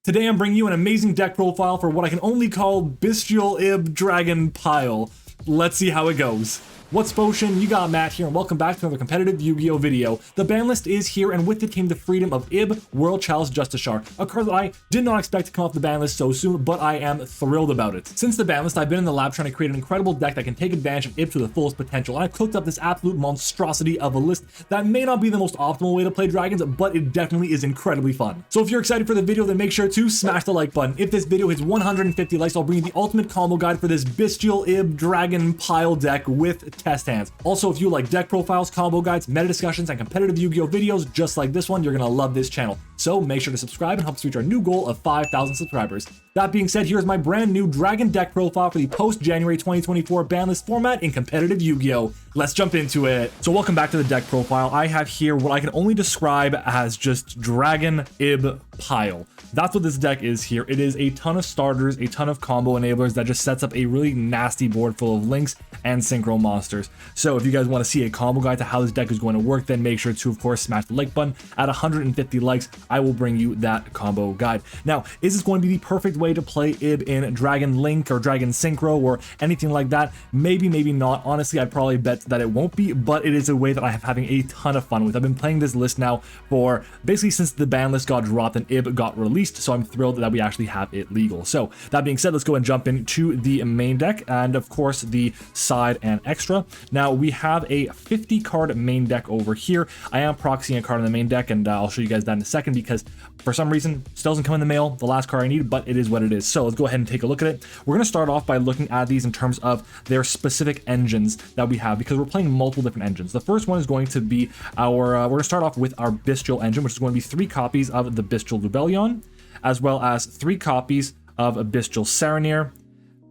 Today I'm bringing you an amazing deck profile for what I can only call Bestial Ib Dragon Pile. Let's see how it goes. What's potion? You got Matt here, and welcome back to another competitive Yu-Gi-Oh video. The ban list is here, and with it came the freedom of Ib, World Chalice, JUSTICIAR, a card that I did not expect to come off the ban list so soon, but I am thrilled about it. Since the ban list, I've been in the lab trying to create an incredible deck that can take advantage of Ib to the fullest potential, and I've cooked up this absolute monstrosity of a list that may not be the most optimal way to play dragons, but it definitely is incredibly fun. So if you're excited for the video, then make sure to smash the like button. If this video hits 150 likes, I'll bring you the ultimate combo guide for this Bestial Ib Dragon Pile deck with test hands. Also, if you like deck profiles, combo guides, meta discussions, and competitive Yu-Gi-Oh videos just like this one, you're gonna love this channel. So make sure to subscribe and help us reach our new goal of 5,000 subscribers. That being said, here's my brand new Dragon deck profile for the post-January 2024 ban list format in competitive Yu-Gi-Oh. Let's jump into it. So welcome back to the deck profile. I have here what I can only describe as just Dragon Ib Pile. That's what this deck is here. It is a ton of starters, a ton of combo enablers that just sets up a really nasty board full of links and synchro monsters. So if you guys want to see a combo guide to how this deck is going to work, then make sure to, of course, smash the like button. At 150 likes, I will bring you that combo guide. Now, is this going to be the perfect way to play Ib in Dragon Link or Dragon Synchro or anything like that? Maybe, maybe not. Honestly, I'd probably bet that it won't be, but it is a way that I have having a ton of fun with. I've been playing this list now for basically since the ban list got dropped and Ib got released, so I'm thrilled that we actually have it legal. So that being said, let's go and jump into the main deck and of course the side and extra. Now we have a 50 card main deck over here. I am proxying a card in the main deck, and I'll show you guys that in a second because for some reason still doesn't come in the mail, the last card I need, but it is what it is. So let's go ahead and take a look at it. We're going to start off by looking at these in terms of their specific engines that we have, because we're playing multiple different engines. The first one is going to be our we're going to start off with our Bestial engine, which is going to be 3 copies of the Bestial Lubellion, as well as 3 copies of a Bestial Saronir,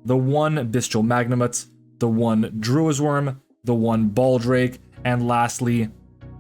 the 1 Bestial Magnamut, the 1 Druisworm, the 1 Baldrake, and lastly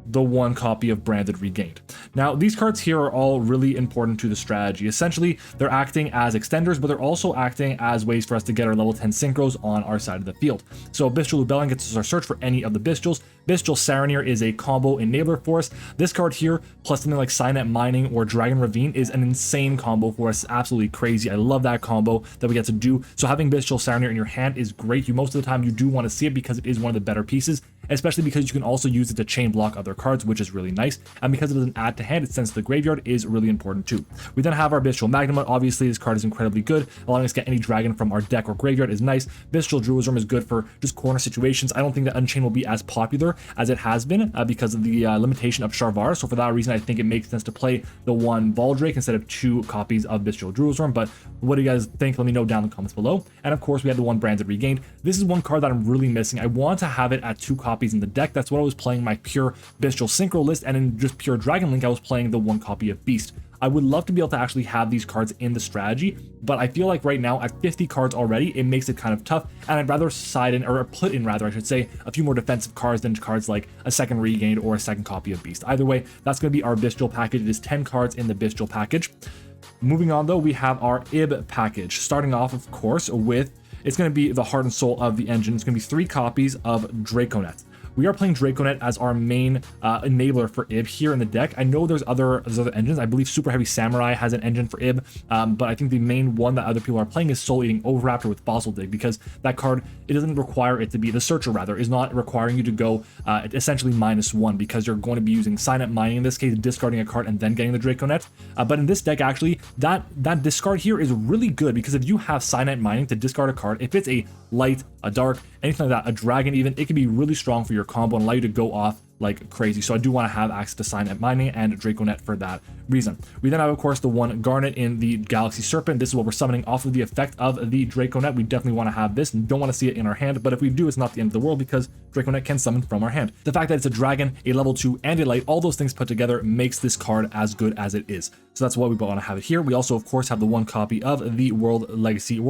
the 1 copy of Branded Regained. Now, these cards here are all really important to the strategy. Essentially, they're acting as extenders, but they're also acting as ways for us to get our level 10 synchros on our side of the field. So Bestial Lubellion gets us our search for any of the Bestials. Bestial Saronir is a combo enabler for us. This card here, plus something like Signet Mining or Dragon Ravine, is an insane combo for us. Absolutely crazy. I love that combo that we get to do. So having Bestial Saronir in your hand is great. Most of the time you do want to see it because it is one of the better pieces, especially because you can also use it to chain block other cards, which is really nice. And because it doesn't add to hand, it sends to the graveyard is really important too. We then have our Bestial Magnamut. Obviously, this card is incredibly good. Allowing us to get any dragon from our deck or graveyard is nice. Bestial Druisworm is good for just corner situations. I don't think that Unchained will be as popular as it has been because of the limitation of Sharvar. So for that reason, I think it makes sense to play the 1 Baldrake instead of 2 copies of Bestial Druisworm. But what do you guys think? Let me know down in the comments below. And of course, we have the 1 Branded Regained. This is one card that I'm really missing. I want to have it at 2 copies in the deck. That's what I was playing my pure Bestial Synchro list, and in just pure Dragon Link, I was playing the 1 copy of Beast. I would love to be able to actually have these cards in the strategy, but I feel like right now at 50 cards already, it makes it kind of tough, and I'd rather side in, or put in rather, I should say, a few more defensive cards than cards like a 2nd Regained or a 2nd copy of Beast. Either way, that's going to be our Bestial package. It is 10 cards in the Bestial package. Moving on though, we have our Ib package, starting off of course with, it's going to be the heart and soul of the engine. It's going to be 3 copies of Draconet. We are playing Draconet as our main enabler for Ib here in the deck. I know there's other engines. I believe Super Heavy Samurai has an engine for Ib, but I think the main one that other people are playing is Soul Eating Overraptor with Fossil Dig, because that card, it doesn't require it to be, the Searcher rather, is not requiring you to go essentially -1, because you're going to be using Signet Mining in this case, discarding a card and then getting the Draconet. But in this deck, actually, that discard here is really good, because if you have Signet Mining to discard a card, if it's a light, a dark, anything like that, a dragon even, it can be really strong for your combo and allow you to go off like crazy. So I do want to have access to Signet Mining and Draconet for that reason. We then have, of course, the 1 Garnet in the Galaxy Serpent. This is what we're summoning off of the effect of the Draconet. We definitely want to have this and don't want to see it in our hand, but if we do, it's not the end of the world because Draconet can summon from our hand. The fact that it's a dragon, a level 2, and a light, all those things put together makes this card as good as it is. So that's why we want to have it here. We also, of course, have the 1 copy of the World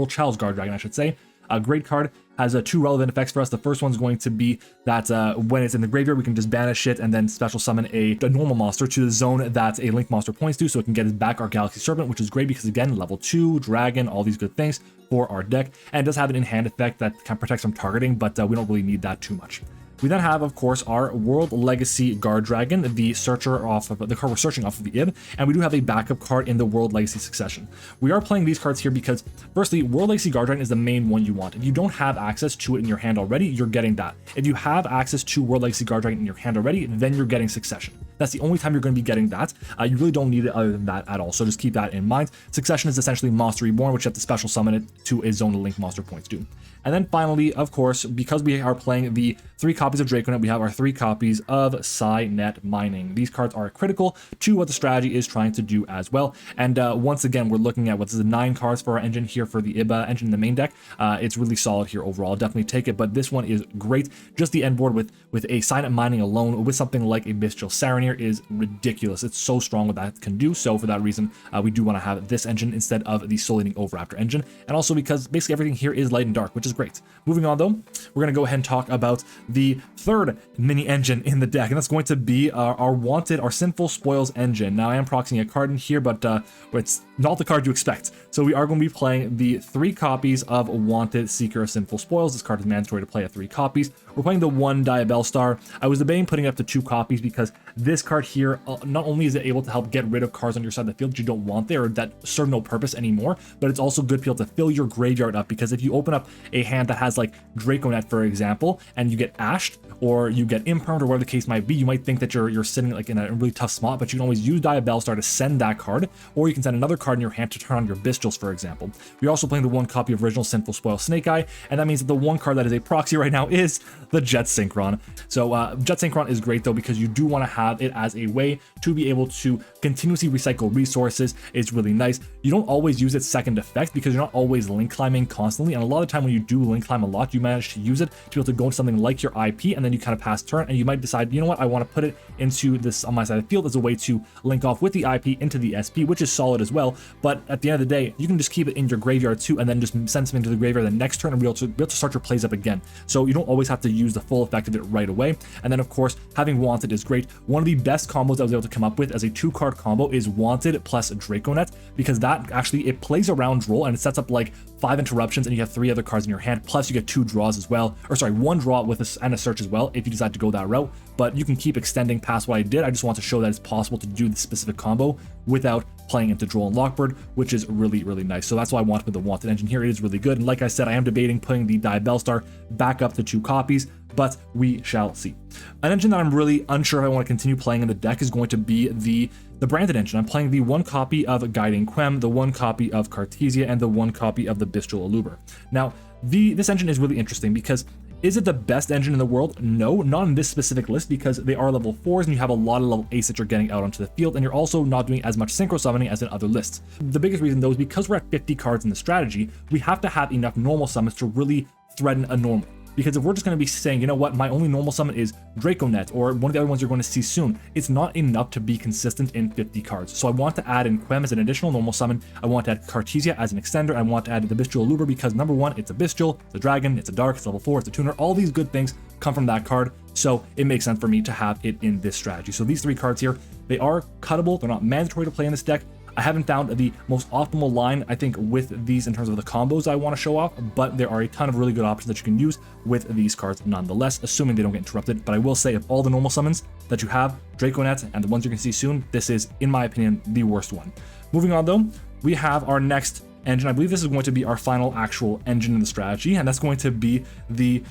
Chalice Guard Dragon, I should say. A great card, has 2 relevant effects for us. The first one's going to be that when it's in the graveyard, we can just banish it and then special summon a normal monster to the zone that a link monster points to, so it can get back our Galaxy Serpent, which is great because, again, level 2, dragon, all these good things for our deck. And it does have an in-hand effect that kind of protects from targeting, but we don't really need that too much. We then have, of course, our World Legacy Guard Dragon, the searcher off of the card we're searching off of the IB, and we do have a backup card in the World Legacy Succession. We are playing these cards here because, firstly, World Legacy Guard Dragon is the main one you want. If you don't have access to it in your hand already, you're getting that. If you have access to World Legacy Guard Dragon in your hand already, then you're getting Succession. That's the only time you're going to be getting that. You really don't need it other than that at all, so just keep that in mind. Succession is essentially Monster Reborn, which you have to special summon it to a zone to link monster points to. And then finally, of course, because we are playing the 3 copies of Draconet, we have our 3 copies of Psynet Mining. These cards are critical to what the strategy is trying to do as well. And once again, we're looking at what this is 9 cards for our engine here for the IBA engine in the main deck. It's really solid here overall. Definitely take it, but this one is great. Just the end board with a Psynet Mining alone with something like a Bestial Saronir is ridiculous. It's so strong what that can do. So for that reason, we do want to have this engine instead of the Soul Eating Oviraptor engine. And also because basically everything here is light and dark, which is great. Moving on though, we're going to go ahead and talk about the 3rd mini engine in the deck, and that's going to be our Sinful Spoils engine. Now I am proxying a card in here, but it's not the card you expect. So we are going to be playing the 3 copies of Wanted Seeker of Sinful Spoils. This card is mandatory to play at 3 copies. We're playing the 1 Diabellstar. I was debating putting it up to 2 copies because this card here, not only is it able to help get rid of cards on your side of the field that you don't want there or that serve no purpose anymore, but it's also good to be able to fill your graveyard up, because if you open up a hand that has like Draconet, for example, and you get ashed or you get impermed or whatever the case might be, you might think that you're sitting like in a really tough spot, but you can always use Diabellstar to send that card, or you can send another card in your hand to turn on your Bestials, for example. We're also playing the 1 copy of Original Sinful Spoil Snake Eye, and that means that the 1 card that is a proxy right now is the Jet Synchron. So Jet Synchron is great though, because you do want to have it as a way to be able to continuously recycle resources. It's really nice. You don't always use its second effect because you're not always link climbing constantly, and a lot of the time when you do link climb a lot, you manage to use it to be able to go into something like your IP, and then you kind of pass turn, and you might decide, you know what, I want to put it into this on my side of the field as a way to link off with the IP into the SP, which is solid as well. But at the end of the day, you can just keep it in your graveyard too, and then just send something to the graveyard the next turn and be able to start your plays up again. So you don't always have to use the full effect of it right away. And then of course, having Wanted is great. One of the best combos I was able to come up with as a 2-card combo is Wanted plus Draconet, because that actually, it plays around draw and it sets up like 5 interruptions, and you have 3 other cards in your hand, plus you get 2 draws as well, or sorry, 1 draw with a search as well if you decide to go that route. But you can keep extending past what I did. I just want to show that it's possible to do the specific combo without playing into Droll and Lockbird, which is really, really nice. So that's why I want to put the Wanted engine here. It is really good. And like I said, I am debating putting the Diabellstar back up to 2 copies, but we shall see. An engine that I'm really unsure if I want to continue playing in the deck is going to be the branded engine. I'm playing the 1 copy of Guiding Quem, the 1 copy of Cartesia, and the 1 copy of the Bestial Aluber. Now, this engine is really interesting because is it the best engine in the world? No, not in this specific list, because they are level 4s and you have a lot of level 8s that you're getting out onto the field, and you're also not doing as much synchro summoning as in other lists. The biggest reason though is because we're at 50 cards in the strategy, we have to have enough normal summons to really threaten a normal. Because if we're just going to be saying, you know what, my only normal summon is Draconet or one of the other ones you're going to see soon, it's not enough to be consistent in 50 cards. So I want to add in Quem as an additional normal summon. I want to add Cartesia as an extender. I want to add the Bestial Aluber because number 1, it's a Bestial, it's a Dragon, it's a Dark, it's level 4, it's a Tuner. All these good things come from that card. So it makes sense for me to have it in this strategy. So these 3 cards here, they are cuttable. They're not mandatory to play in this deck. I haven't found the most optimal line, I think, with these in terms of the combos I want to show off, but there are a ton of really good options that you can use with these cards nonetheless, assuming they don't get interrupted. But I will say, of all the normal summons that you have, Draconet and the ones you're going to see soon, this is, in my opinion, the worst one. Moving on though, we have our next engine. I believe this is going to be our final actual engine in the strategy, and that's going to be the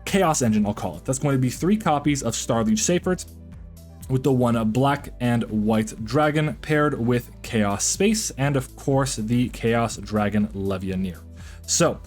Chaos engine, I'll call it. That's going to be 3 copies of Starliege Seyfert, with the 1 black and white dragon paired with Chaos Space, and of course the Chaos Dragon Levianeer. So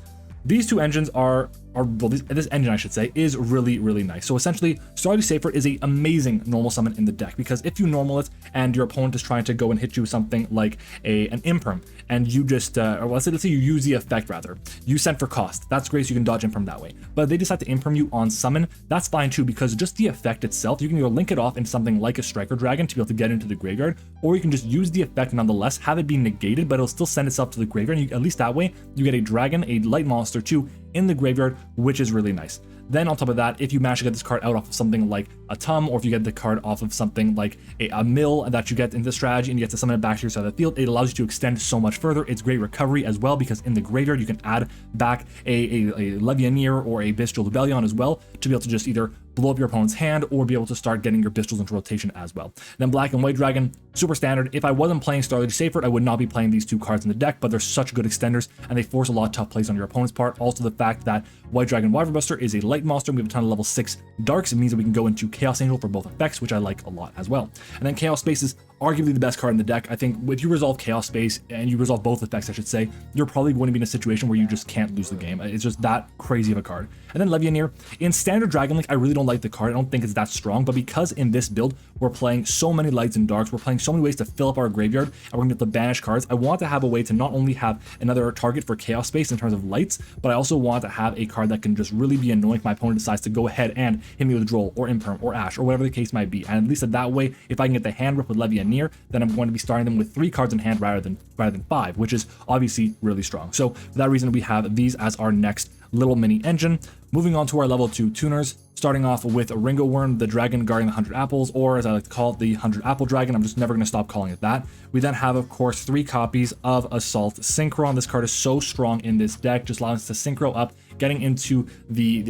these 2 engines are well, this engine, I should say, is really, really nice. So essentially, Starliege Seyfert is an amazing normal summon in the deck, because if you normal it and your opponent is trying to go and hit you with something like an Imperm, and you just, or let's say you use the effect rather, you send for cost, that's great, so you can dodge Imperm that way. But if they decide to Imperm you on summon, that's fine too, because just the effect itself, you can either link it off into something like a Striker Dragon to be able to get into the graveyard, or you can just use the effect nonetheless, have it be negated, but it'll still send itself to the graveyard, and at least that way, you get a dragon, a light monster too, in the graveyard, which is really nice. Then on top of that, if you manage to get this card out off of something like a Tum, or if you get the card off of something like a Mill that you get in the strategy and you get to summon it back to your side of the field, it allows you to extend so much further. It's great recovery as well, because in the graveyard you can add back a Levianeer or a Bestial Rebellion as well to be able to just either blow up your opponent's hand or be able to start getting your Bestials into rotation as well. Then Black and White Dragon, super standard. If I wasn't playing Starlight Seyfried, I would not be playing these 2 cards in the deck, but they're such good extenders and they force a lot of tough plays on your opponent's part. Also the fact that White Dragon Wyvern Buster is a light monster, we have a ton of level 6 darks. It means that we can go into Chaos Angel for both effects, which I like a lot as well. And then Chaos Space is arguably the best card in the deck. I think if you resolve Chaos Space and you resolve both effects, I should say, you're probably going to be in a situation where you just can't lose the game. It's just that crazy of a card. And then Levianeer. In standard Dragon Link, I really don't like the card. I don't think it's that strong, but because in this build, we're playing so many lights and darks, we're playing so many ways to fill up our graveyard, and we're going to be able to banish cards, I want to have a way to not only have another target for Chaos Space in terms of lights, but I also want to have a card that can just really be annoying if my opponent decides to go ahead and hit me with Droll or Imperm or Ash or whatever the case might be. And at least that way, if I can get the hand rip with Levianeer, then I'm going to be starting them with 3 cards in hand rather than 5, which is obviously really strong. So for that reason, we have these as our next little mini engine. Moving on to our level 2 tuners, starting off with Ringo Worm, the dragon guarding the 100 apples, or as I like to call it, the 100 apple dragon. I'm just never going to stop calling it that. We then have, of course, 3 copies of Assault Synchron. This card is so strong in this deck, just allowing us to synchro up. Getting into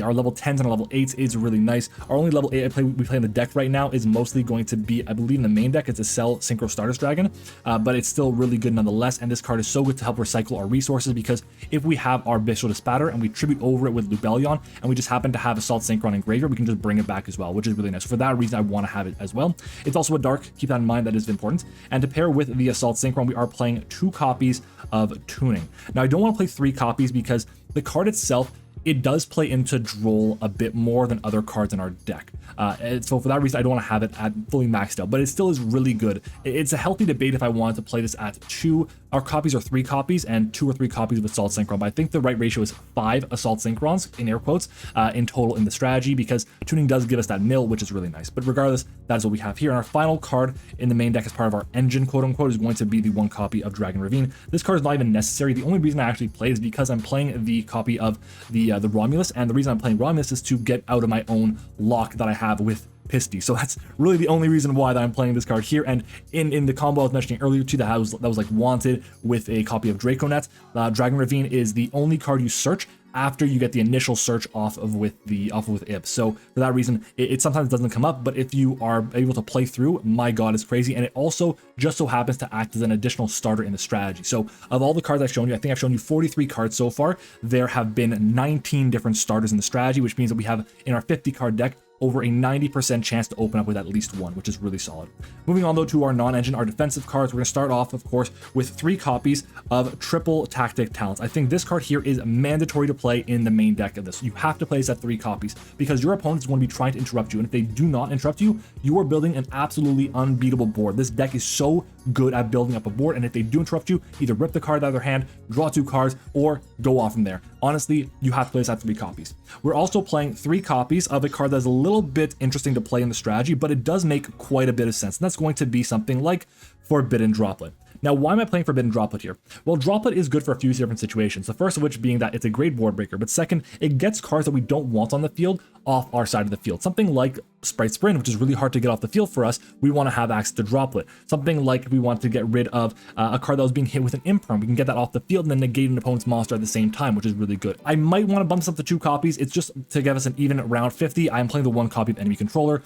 our level 10s and our level 8s is really nice. Our only level 8 we play in the deck right now is mostly going to be, I believe in the main deck, it's a Cell Synchro Stardust Dragon, but it's still really good nonetheless, and this card is so good to help recycle our resources, because if we have our Bestial Dispatter and we tribute over it with Lubellion, and we just happen to have Assault Synchron in graveyard, we can just bring it back as well, which is really nice. So for that reason, I want to have it as well. It's also a dark, keep that in mind, that is important. And to pair with the Assault Synchron, we are playing 2 copies of Tuning. Now, I don't want to play 3 copies because the card itself, it does play into Droll a bit more than other cards in our deck. And so for that reason, I don't want to have it at fully maxed out, but it still is really good. It's a healthy debate if I wanted to play this at 2. Our copies are 3 copies and 2 or 3 copies of Assault Synchron, but I think the right ratio is 5 Assault Synchrons, in air quotes, in total in the strategy, because Tuning does give us that mill, which is really nice. But regardless, that is what we have here. And our final card in the main deck as part of our engine, quote unquote, is going to be the 1 copy of Dragon Ravine. This card is not even necessary. The only reason I actually play is because I'm playing the copy of the Romulus, and the reason I'm playing Romulus is to get out of my own lock that I have with Pisty. So that's really the only reason why that I'm playing this card here. And in the combo I was mentioning earlier too, that was like wanted with a copy of Draconet. Dragon Ravine is the only card you search after you get the initial search off of with Ib. So for that reason, it sometimes doesn't come up, but if you are able to play through, my god, it's crazy. And it also just so happens to act as an additional starter in the strategy. So of all the cards I've shown you, I think I've shown you 43 cards so far. There have been 19 different starters in the strategy, which means that we have in our 50 card deck over a 90% chance to open up with at least 1, which is really solid. Moving on though to our non-engine, our defensive cards, we're going to start off, of course, with 3 copies of Triple Tactic Talents. I think this card here is mandatory to play in the main deck of this. You have to play this at 3 copies because your opponent is going to be trying to interrupt you, and if they do not interrupt you, you are building an absolutely unbeatable board. This deck is so good at building up a board, and if they do interrupt you, either rip the card out of their hand, draw 2 cards, or go off from there. Honestly, you have to play this at 3 copies. We're also playing 3 copies of a card that's a little bit interesting to play in the strategy, but it does make quite a bit of sense, and that's going to be something like Forbidden Droplet. Now, why am I playing Forbidden Droplet here? Well, Droplet is good for a few different situations. The first of which being that it's a great board breaker, but second, it gets cards that we don't want on the field off our side of the field. Something like Sprite Sprint, which is really hard to get off the field for us, we want to have access to Droplet. Something like if we want to get rid of a card that was being hit with an Imperm, we can get that off the field and then negate an opponent's monster at the same time, which is really good. I might want to bump this up to 2 copies. It's just to give us an even round 50. I'm playing the 1 copy of Enemy Controller.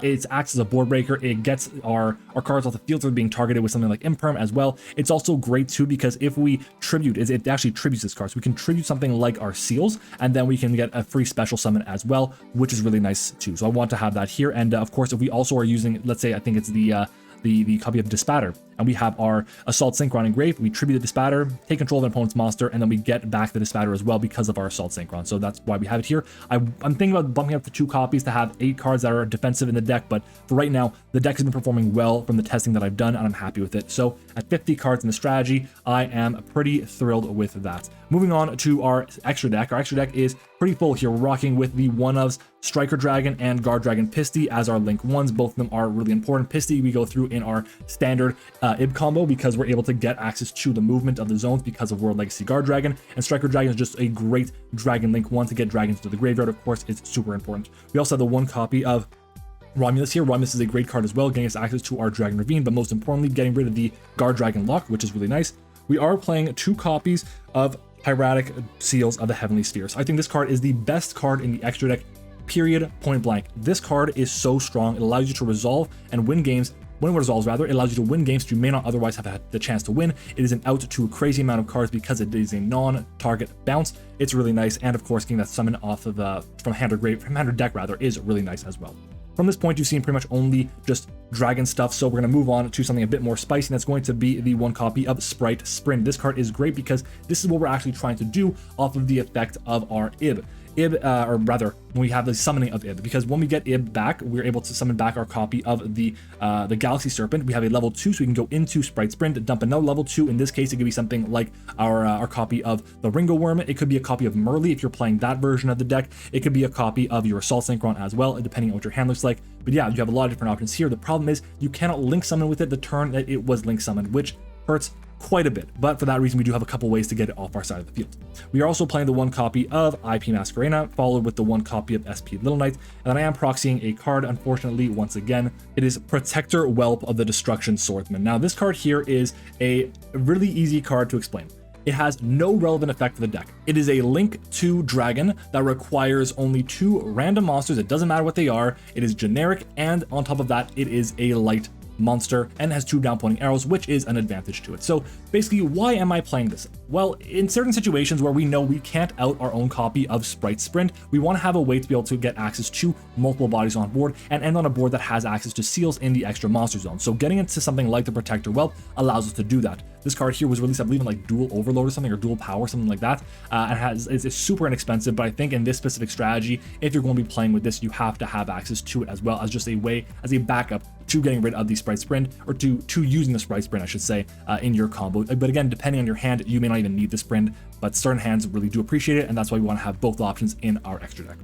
It acts as a board breaker. It gets our cards off the field, so being targeted with something like Imperm as well. It's also great too because if we tribute, it actually tributes this card. So we can tribute something like our Seals, and then we can get a free special summon as well, which is really nice too. So I want to have that here. And of course, if we also are using, let's say, I think it's the copy of Dispatter, and we have our Assault Synchron engraved, we tribute the Dispatter, take control of an opponent's monster, and then we get back the Dispatter as well because of our Assault Synchron. So that's why we have it here. I'm thinking about bumping up to 2 copies to have 8 cards that are defensive in the deck, but for right now, the deck has been performing well from the testing that I've done, and I'm happy with it. So at 50 cards in the strategy, I am pretty thrilled with that. Moving on to our extra deck. Our extra deck is pretty full here. We're rocking with the one-ofs Striker Dragon and Guard Dragon Pisty as our link 1s. Both of them are really important. Pisty we go through in our standard Ib combo because we're able to get access to the movement of the zones because of World Legacy Guard Dragon, and Striker Dragon is just a great Dragon link 1 to get dragons to the graveyard. Of course, it's super important. We also have the 1 copy of Romulus here. Romulus is a great card as well, getting us access to our Dragon Ravine, but most importantly, getting rid of the Guard Dragon lock, which is really nice. We are playing 2 copies of Hieratic Seals of the Heavenly Spheres. I think this card is the best card in the extra deck, period, point blank. This card is so strong. It allows you to resolve and win games. When it resolves, rather, it allows you to win games that you may not otherwise have had the chance to win. It is an out to a crazy amount of cards because it is a non-target bounce. It's really nice, and of course, getting that summon off of from hand or deck rather is really nice as well. From this point, you've seen pretty much only just dragon stuff, so we're going to move on to something a bit more spicy, and that's going to be the one copy of Sprite Sprint. This card is great because this is what we're actually trying to do off of the effect of our Ib. Or rather, when we have the summoning of Ib, because when we get Ib back, we're able to summon back our copy of the Galaxy Serpent. We have a level 2, so we can go into Sprite Sprint, dump another level 2. In this case, it could be something like our copy of the Ringo Worm. It could be a copy of Merly if you're playing that version of the deck. It could be a copy of your Assault Synchron as well, depending on what your hand looks like. But yeah, you have a lot of different options here. The problem is you cannot link summon with it the turn that it was link summoned, which hurts quite a bit, but for that reason we do have a couple ways to get it off our side of the field. We are also playing the one copy of IP Masquerena, followed with the one copy of SP Little Knight, and then I am proxying a card, unfortunately, once again. It is Protector Whelp of the Destruction Swordsman. Now this card here is a really easy card to explain. It has no relevant effect for the deck. It is a Link 2 dragon that requires only 2 random monsters. It doesn't matter what they are. It is generic, and on top of that, it is a light monster and has 2 down pointing arrows, which is an advantage to it. So basically, why am I playing this? Well, in certain situations where we know we can't out our own copy of Sprite Sprint, we want to have a way to be able to get access to multiple bodies on board and end on a board that has access to seals in the extra monster zone. So getting into something like the Protector Whelp allows us to do that. This card here was released, I believe, in like Dual Overload or something, or Dual Power, something like that, and it's super inexpensive. But I think in this specific strategy, if you're going to be playing with this, you have to have access to it as well as just a way, as a backup to getting rid of the Sprite Sprint, or to using the Sprite Sprint, I should say, in your combo. But again, depending on your hand, you may not even need the Sprint, but certain hands really do appreciate it, and that's why we want to have both options in our extra deck.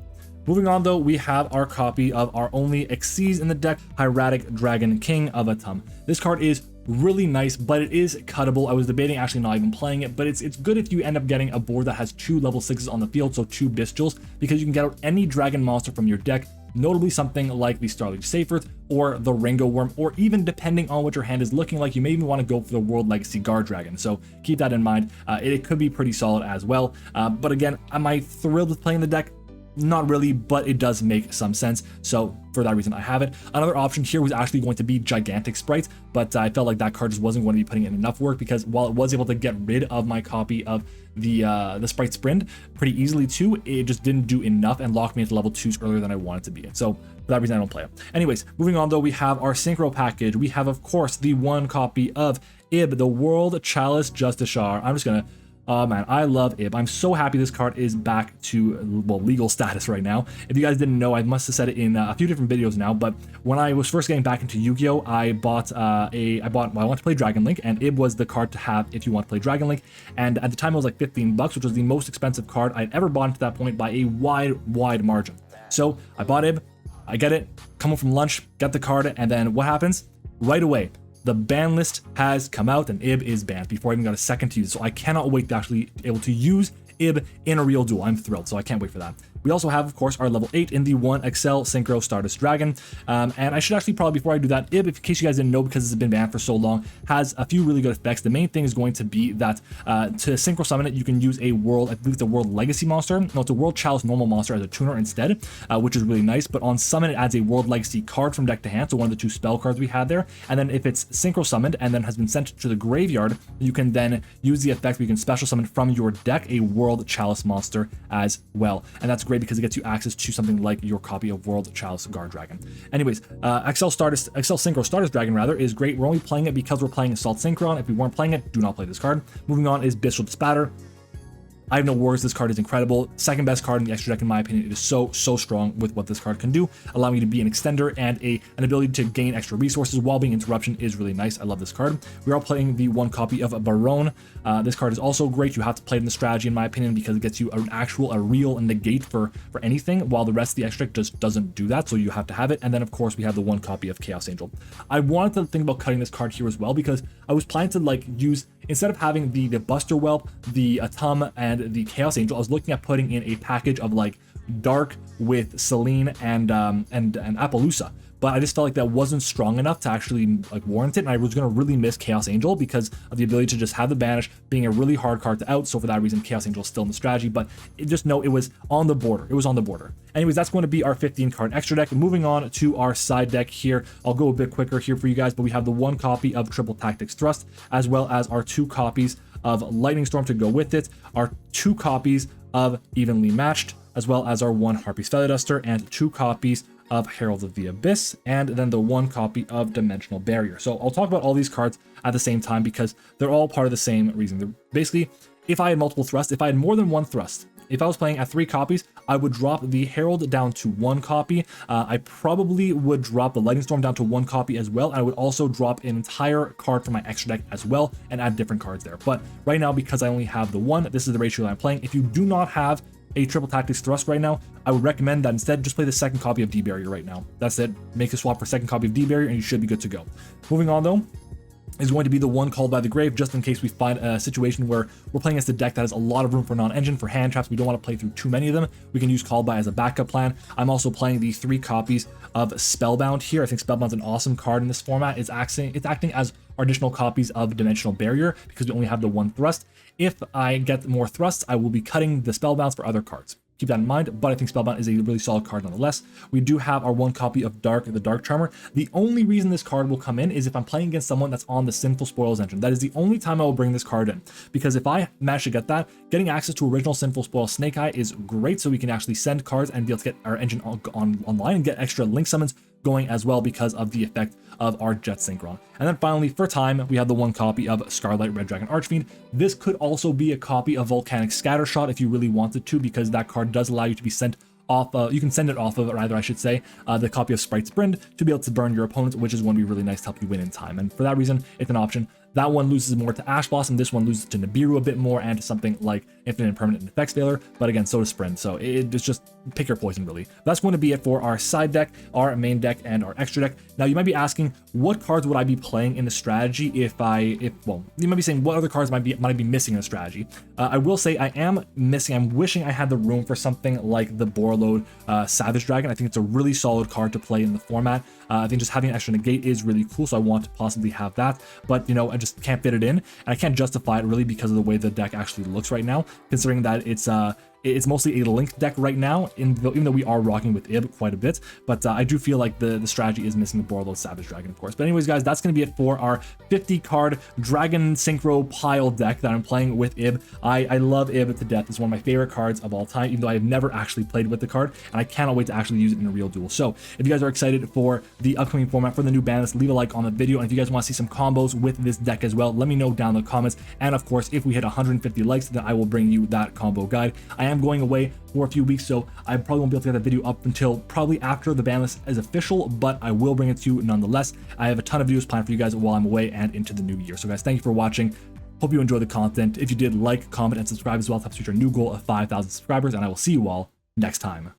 Moving on though, we have our copy of our only Xyz in the deck, Hieratic Dragon King of Atum. This card is really nice, but it is cuttable. I was debating actually not even playing it, but it's good if you end up getting a board that has 2 level 6s on the field, so 2 Bestials, because you can get out any dragon monster from your deck, notably something like the Starlight Saphirth or the Ringo Worm, or even depending on what your hand is looking like, you may even want to go for the World Legacy Guard Dragon. So keep that in mind. It could be pretty solid as well. But again, am I thrilled with playing the deck? Not really, but it does make some sense. So for that reason, I have it. Another option here was actually going to be Gigantic Sprites, but I felt like that card just wasn't going to be putting in enough work, because while it was able to get rid of my copy of the Sprite Sprint pretty easily too, it just didn't do enough and locked me into level 2s earlier than I wanted to be in. So for that reason, I don't play it. Anyways, moving on though, we have our Synchro package. We have, of course, the one copy of Ib, the World Chalice Justiciar. I'm just gonna oh man, I love Ib. I'm so happy this card is back to, well, legal status right now. If you guys didn't know, I must have said it in a few different videos now, but when I was first getting back into Yu-Gi-Oh, I wanted to play Dragon Link, and Ib was the card to have if you want to play Dragon Link. And at the time it was like 15 bucks, which was the most expensive card I'd ever bought to that point by a wide margin. So I bought Ib, I get it, come home from lunch, get the card, and then what happens? Right away, the ban list has come out and Ib is banned before I even got a second to use. So I cannot wait to actually be able to use Ib in a real duel. I'm thrilled, so I can't wait for that. We also have, of course, our level 8 in the 1 Excel Synchro Stardust Dragon. And I should actually probably, before I do that, Ib, in case you guys didn't know, because it's been banned for so long, has a few really good effects. The main thing is going to be that to Synchro Summon it, you can use a World, I believe it's a World Legacy monster. No, it's a World Chalice normal monster as a tuner instead, which is really nice. But on Summon, it adds a World Legacy card from deck to hand, so one of the 2 spell cards we had there. And then if it's Synchro Summoned and then has been sent to the graveyard, you can then use the effect where you can special summon from your deck a World Chalice monster as well. And that's great because it gets you access to something like your copy of World Chalice Guard Dragon. Anyways, Excel Synchro Stardust Dragon rather is great. We're only playing it because we're playing Assault Synchron. If we weren't playing it, do not play this card. Moving on is Bestial Spatter. I have no words, this card is incredible. Second best card in the extra deck in my opinion. It is so strong with what this card can do, allowing you to be an extender and an ability to gain extra resources while being interruption is really nice. I love this card. We are playing the 1 copy of Baron. This card is also great. You have to play it in the strategy in my opinion because it gets you a real negate for anything, while the rest of the extra deck just doesn't do that, so you have to have it. And then of course we have the 1 copy of Chaos Angel. I wanted to think about cutting this card here as well because I was planning to like use, instead of having the Buster Whelp, the Atum, and the Chaos Angel, I was looking at putting in a package of like Dark with Selene and Appaloosa. but I just felt like that wasn't strong enough to actually like warrant it, and I was going to really miss Chaos Angel because of the ability to just have the banish being a really hard card to out. So for that reason, Chaos Angel is still in the strategy, but just know it was on the border. It was on the border. Anyways, that's going to be our 15 card extra deck. Moving on to our side deck here, I'll go a bit quicker here for you guys, but we have the 1 copy of Triple Tactics Thrust, as well as our 2 copies of Lightning Storm to go with it, our 2 copies of Evenly Matched, as well as our 1 Harpy's Feather Duster and 2 copies of Herald of the Abyss, and then the 1 copy of Dimensional Barrier. So I'll talk about all these cards at the same time because they're all part of the same reason. They're basically, if I had multiple thrusts, if I had more than 1 thrust, if I was playing at 3 copies, I would drop the Herald down to 1 copy. I probably would drop the Lightning Storm down to 1 copy as well. I would also drop an entire card from my extra deck as well and add different cards there. But right now, because I only have the 1, this is the ratio that I'm playing. If you do not have a Triple Tactics Thrust right now, I would recommend that instead just play the 2nd copy of D-Barrier right now. That's it. Make a swap for 2nd copy of D-Barrier and you should be good to go. Moving on though, is going to be the 1 Called by the Grave, just in case we find a situation where we're playing against a deck that has a lot of room for non-engine, for hand traps. We don't want to play through too many of them. We can use Called by as a backup plan. I'm also playing the 3 copies of Spellbound here. I think Spellbound's an awesome card in this format. It's acting as additional copies of Dimensional Barrier because we only have the 1 thrust. If I get more thrusts, I will be cutting the Spellbounds for other cards. Keep that in mind, but I think Spellbound is a really solid card nonetheless. We do have our 1 copy of Dark, the Dark Charmer. The only reason this card will come in is if I'm playing against someone that's on the Sinful Spoils engine. That is the only time I will bring this card in, because if I manage to get that, getting access to original Sinful Spoils Snake Eye is great, so we can actually send cards and be able to get our engine online and get extra link summons going as well because of the effect of our Jet Synchron. And then finally, for time, we have the 1 copy of Scarlet Red Dragon Archfiend. This could also be a copy of Volcanic Scattershot if you really wanted to, because that card does allow you to be sent off, you can send it off of, or rather I should say, the copy of Sprite's Brind to be able to burn your opponent, which is going to be really nice to help you win in time. And for that reason, it's an option. That one loses more to Ash Blossom, this one loses to Nibiru a bit more, and to something like Infinite and Permanent Effects Failure, but again, so does Sprint, so it's just pick your poison, really. That's going to be it for our side deck, our main deck, and our extra deck. Now, you might be asking, what cards would I be playing in the strategy well, you might be saying, what other cards might I be missing in the strategy? I will say I'm wishing I had the room for something like the Borreload Savage Dragon. I think it's a really solid card to play in the format. I think just having an extra negate is really cool, so I want to possibly have that, but you know, I just can't fit it in, and I can't justify it really because of the way the deck actually looks right now, considering that it's mostly a Link deck right now, even though we are rocking with Ib quite a bit, but I do feel like the strategy is missing the Borreload Savage Dragon, of course. But anyways, guys, that's going to be it for our 50 card Dragon Synchro pile deck that I'm playing with Ib. I love Ib to death. It's one of my favorite cards of all time, even though I've never actually played with the card, and I cannot wait to actually use it in a real duel. So if you guys are excited for the upcoming format for the new ban list, leave a like on the video, and if you guys want to see some combos with this deck as well, let me know down in the comments. And of course, if we hit 150 likes, then I will bring you that combo guide. I am going away for a few weeks, so I probably won't be able to get that video up until probably after the ban list is official, but I will bring it to you nonetheless. I have a ton of videos planned for you guys while I'm away and into the new year. So guys, thank you for watching. Hope you enjoyed the content. If you did, like, comment, and subscribe as well to help us reach our new goal of 5,000 subscribers, and I will see you all next time.